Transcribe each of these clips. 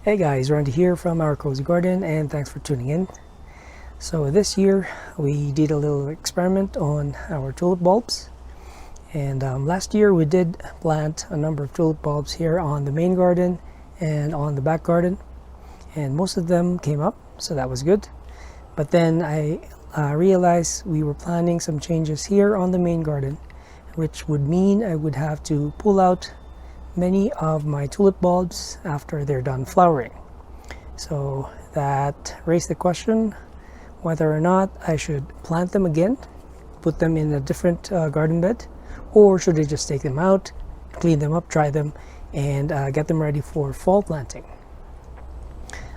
Hey guys, Randy here from Our Cozy Garden, and thanks for tuning in. So this year we did a little experiment on our tulip bulbs, and last year we did plant a number of tulip bulbs here on the main garden and on the back garden, and most of them came up, so that was good. But then I realized we were planning some changes here on the main garden, which would mean I would have to pull out many of my tulip bulbs after they're done flowering. So that raised the question whether or not I should plant them again, put them in a different garden bed, or should I just take them out, clean them up, dry them, and get them ready for fall planting.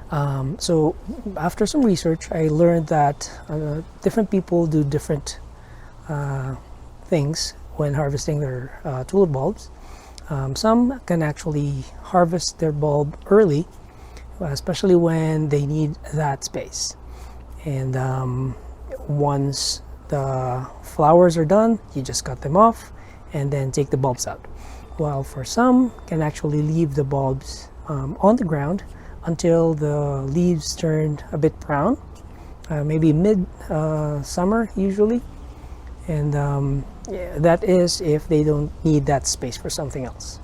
So after some research, I learned that different people do different things when harvesting their tulip bulbs. Some can actually harvest their bulb early, especially when they need that space. And once the flowers are done, you just cut them off and then take the bulbs out. While for some can actually leave the bulbs on the ground until the leaves turn a bit brown, maybe mid-summer usually. And yeah, that is if they don't need that space for something else.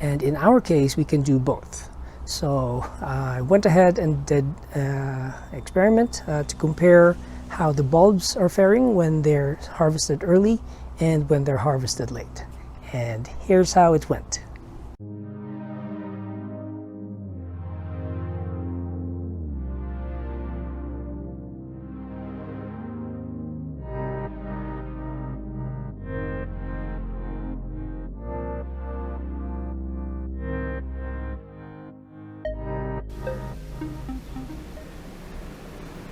And in our case, we can do both. So I went ahead and did an experiment to compare how the bulbs are faring when they're harvested early and when they're harvested late. And here's how it went.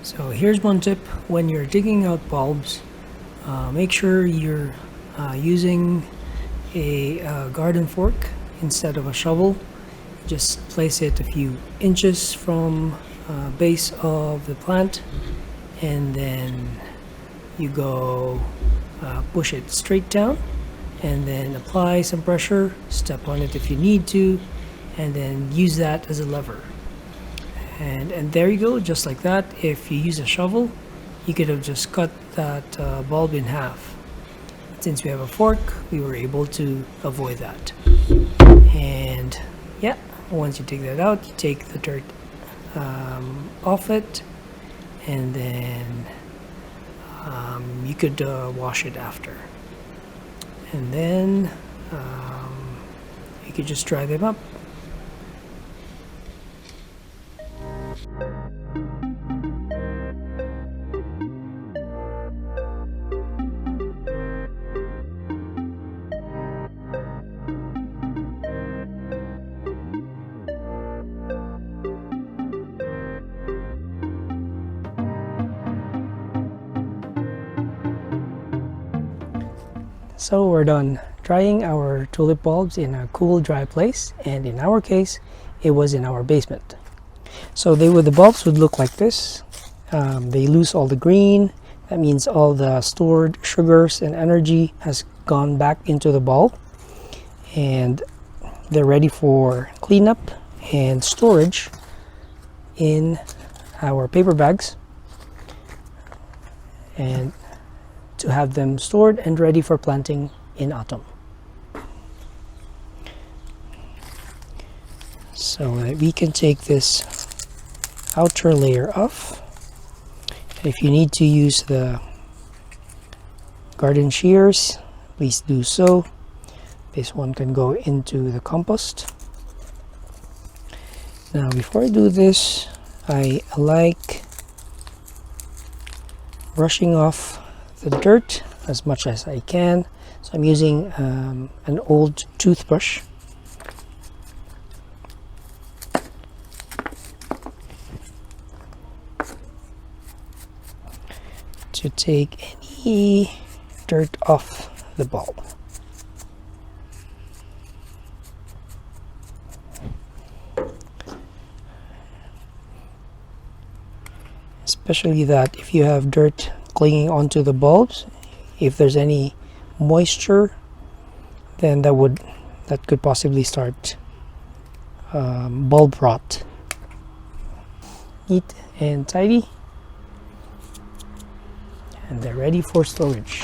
So here's one tip: when you're digging out bulbs, make sure you're using a garden fork instead of a shovel. Just place it a few inches from base of the plant, and then you go push it straight down, and then apply some pressure, step on it if you need to, and then use that as a lever. And there you go, just like that. If you use a shovel, you could have just cut that bulb in half. Since we have a fork, we were able to avoid that. And yeah, once you take that out, you take the dirt off it, and then you could wash it after. And then you could just dry them up. So we're done drying our tulip bulbs in a cool, dry place, and in our case, it was in our basement. So the bulbs would look like this. They lose all the green. That means all the stored sugars and energy has gone back into the bulb, and they're ready for cleanup and storage in our paper bags, and to have them stored and ready for planting in autumn. So we can take this outer layer off. If you need to use the garden shears, please do so. This one can go into the compost. Now before I do this, I like brushing off the dirt as much as I can. So I'm using an old toothbrush. To take any dirt off the bulb. Especially that if you have dirt clinging onto the bulbs, if there's any moisture, then that could possibly start bulb rot. Neat and tidy, and they're ready for storage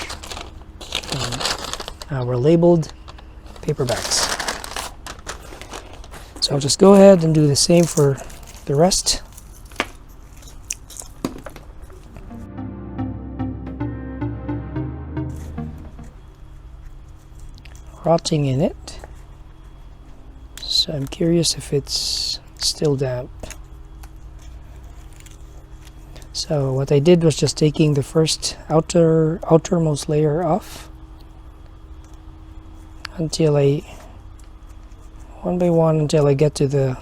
in our labeled paper bags. So I'll just go ahead and do the same for the rest. Rotting in it, so I'm curious if it's still damp. So what I did was just taking the first outermost layer off until one by one until I get to the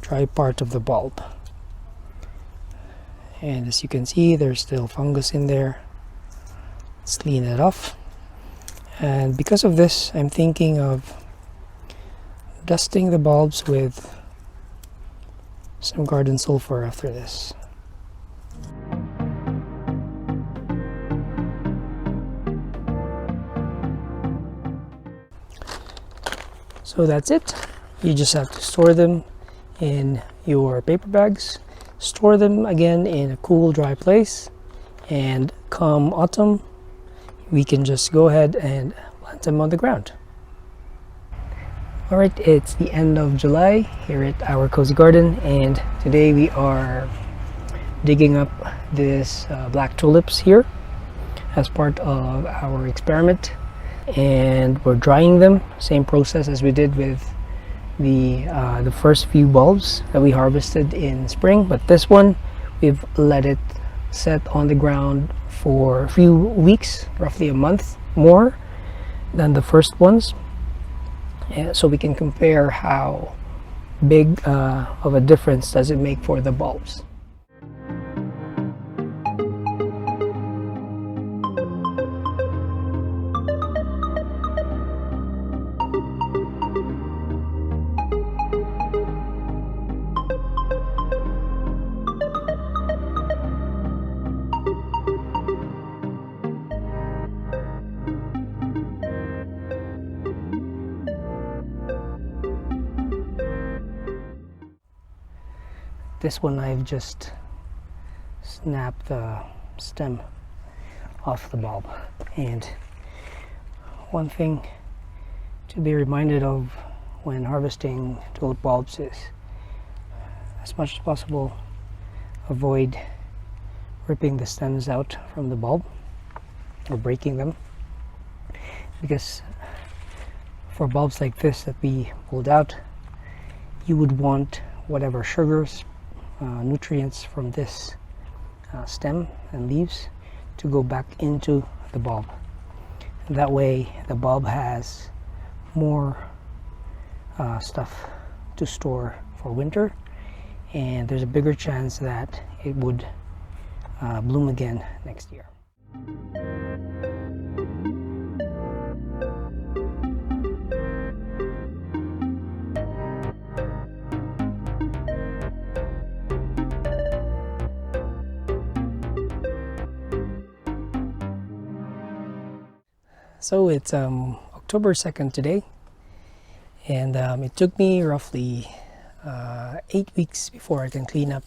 dry part of the bulb. And as you can see, there's still fungus in there. Let's clean it off. And because of this, I'm thinking of dusting the bulbs with some garden sulfur after this. So that's it. You just have to store them in your paper bags. Store them again in a cool, dry place. And come autumn, we can just go ahead and plant them on the ground. Alright, it's the end of July here at our cozy garden, and today we are digging up this black tulips here as part of our experiment, and we're drying them, same process as we did with the first few bulbs that we harvested in spring, but this one we've let it set on the ground for a few weeks, roughly a month more than the first ones, so we can compare how big of a difference does it make for the bulbs. This one I've just snapped the stem off the bulb, and one thing to be reminded of when harvesting tulip bulbs is, as much as possible, avoid ripping the stems out from the bulb or breaking them, because for bulbs like this that we pulled out, you would want whatever sugars, nutrients from this stem and leaves to go back into the bulb. And that way the bulb has more stuff to store for winter, and there's a bigger chance that it would bloom again next year. So it's October 2nd today, and it took me roughly 8 weeks before I can clean up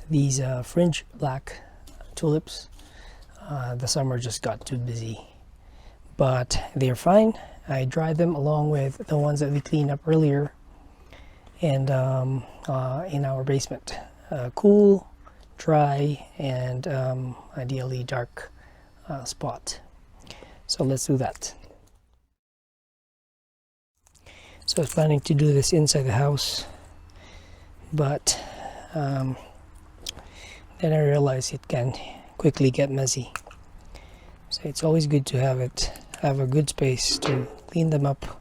these fringed black tulips. The summer just got too busy, but they're fine. I dried them along with the ones that we cleaned up earlier, and in our basement. Cool, dry, and ideally dark spot. So let's do that. So I was planning to do this inside the house, but then I realized it can quickly get messy. So it's always good to have a good space to clean them up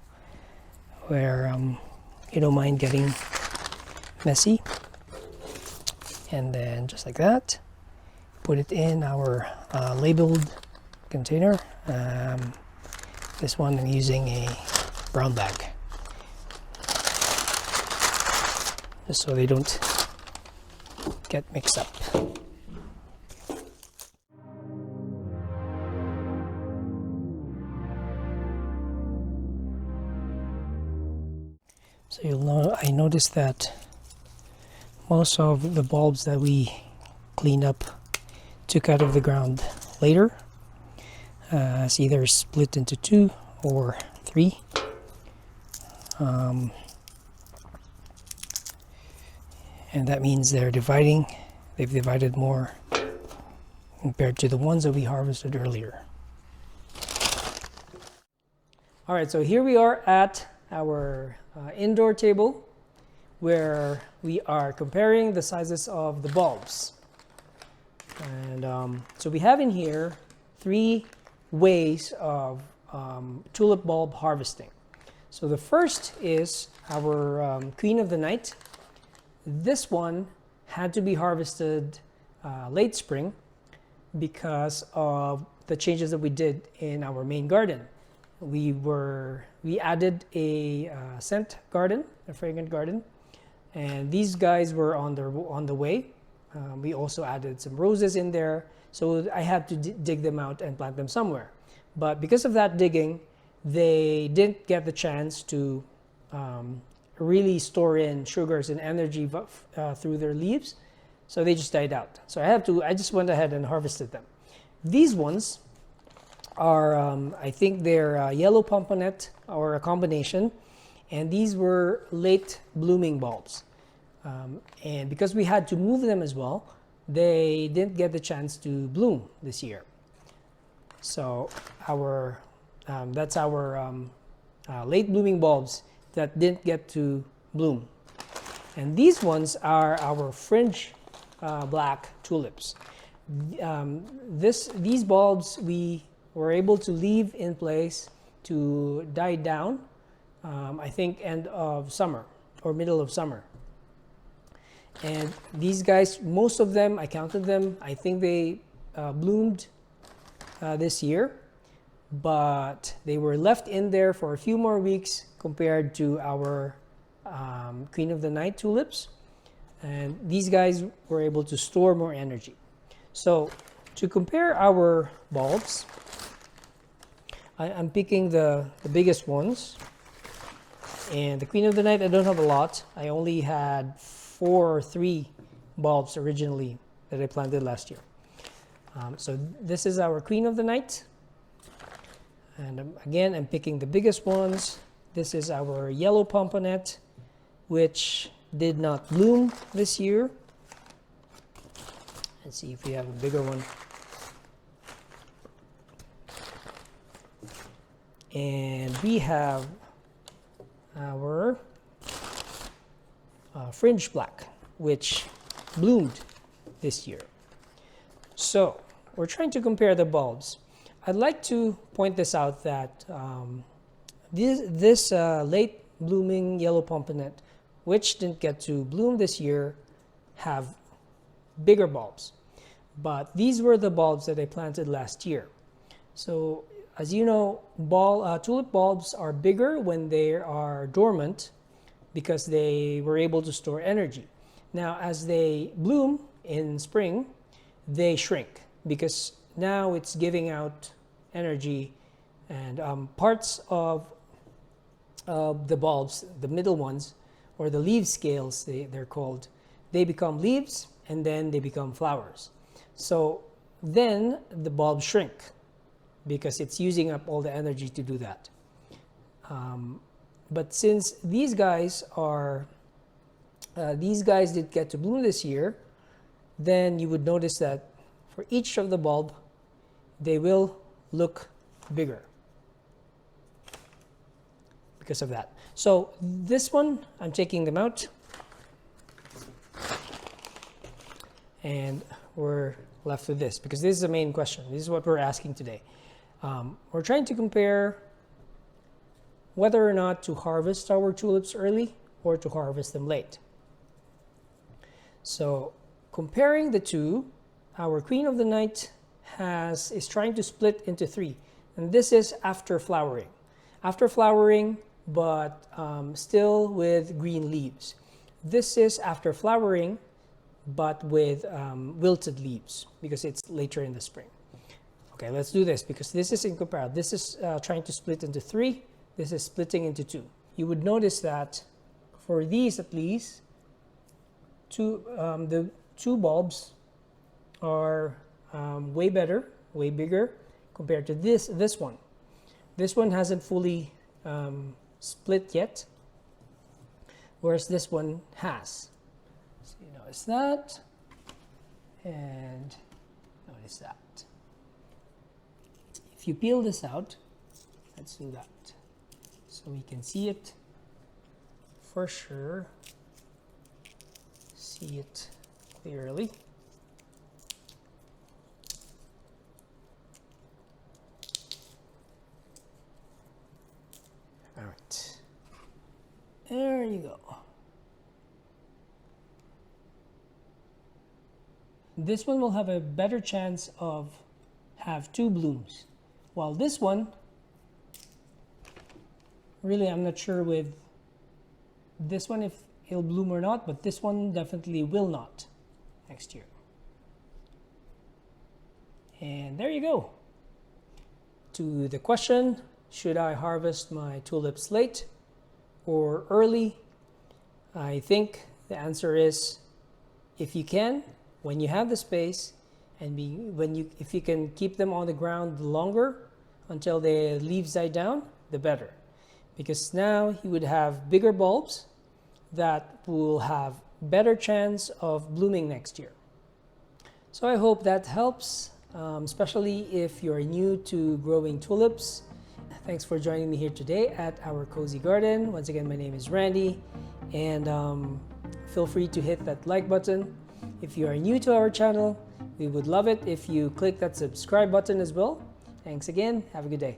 where you don't mind getting messy. And then just like that, put it in our labeled container. This one I'm using a brown bag, just so they don't get mixed up. So I noticed that most of the bulbs that we cleaned up took out of the ground later. It's either split into 2 or 3. And that means they've divided more compared to the ones that we harvested earlier. All right, so here we are at our indoor table where we are comparing the sizes of the bulbs. And so we have in here 3 ways of tulip bulb harvesting. So the first is our Queen of the Night. This one had to be harvested late spring because of the changes that we did in our main garden. We added a scent garden, a fragrant garden, and these guys were on the way. We also added some roses in there, so I had to dig them out and plant them somewhere. But because of that digging, they didn't get the chance to really store in sugars and energy through their leaves, so they just died out. So I just went ahead and harvested them. These ones are, I think they're yellow pomponette or a combination, and these were late blooming bulbs. And because we had to move them as well, they didn't get the chance to bloom this year. So that's our late blooming bulbs that didn't get to bloom. And these ones are our fringe black tulips. These bulbs we were able to leave in place to die down, I think end of summer or middle of summer. And these guys, most of them, I counted them, I think they bloomed this year, but they were left in there for a few more weeks compared to our Queen of the Night tulips. And these guys were able to store more energy. So to compare our bulbs, I'm picking the biggest ones. And the Queen of the Night, I don't have a lot. I only had 4 or 3 bulbs originally that I planted last year. So this is our Queen of the Night. And again, I'm picking the biggest ones. This is our yellow pomponette, which did not bloom this year. Let's see if we have a bigger one. And we have our fringe black, which bloomed this year. So we're trying to compare the bulbs. I'd like to point this out that this late blooming yellow pomponette, which didn't get to bloom this year, have bigger bulbs. But these were the bulbs that I planted last year. So as you know, tulip bulbs are bigger when they are dormant because they were able to store energy. Now, as they bloom in spring, they shrink because now it's giving out energy, and parts of the bulbs, the middle ones, or the leaf scales, they're called, they become leaves and then they become flowers. So then the bulbs shrink because it's using up all the energy to do that. But since these guys did get to bloom this year, then you would notice that for each of the bulb, they will look bigger because of that. So this one, I'm taking them out, and we're left with this because this is the main question. This is what we're asking today. We're trying to compare whether or not to harvest our tulips early or to harvest them late. So comparing the two, our Queen of the Night is trying to split into 3, and this is after flowering. After flowering, but still with green leaves. This is after flowering, but with wilted leaves because it's later in the spring. Okay, let's do this because this is incomparable. This is trying to split into 3. This is splitting into 2. You would notice that for these at least, the two bulbs are way better, way bigger compared to this one. This one hasn't fully split yet, whereas this one has. So you notice that, and notice that. If you peel this out, let's do that so we can see it for sure, see it clearly. All right, there you go. This one will have a better chance of have two blooms, while this one, really I'm not sure with this one if it'll bloom or not, but this one definitely will not next year. And there you go. To the question, should I harvest my tulips late or early? I think the answer is, if you can, when you have the space, and if you can keep them on the ground longer until the leaves die down, the better. Because now you would have bigger bulbs that will have better chance of blooming next year. So I hope that helps, especially if you're new to growing tulips. Thanks for joining me here today at our cozy garden. Once again, my name is Randy, and feel free to hit that like button. If you are new to our channel, we would love it if you click that subscribe button as well. Thanks again. Have a good day.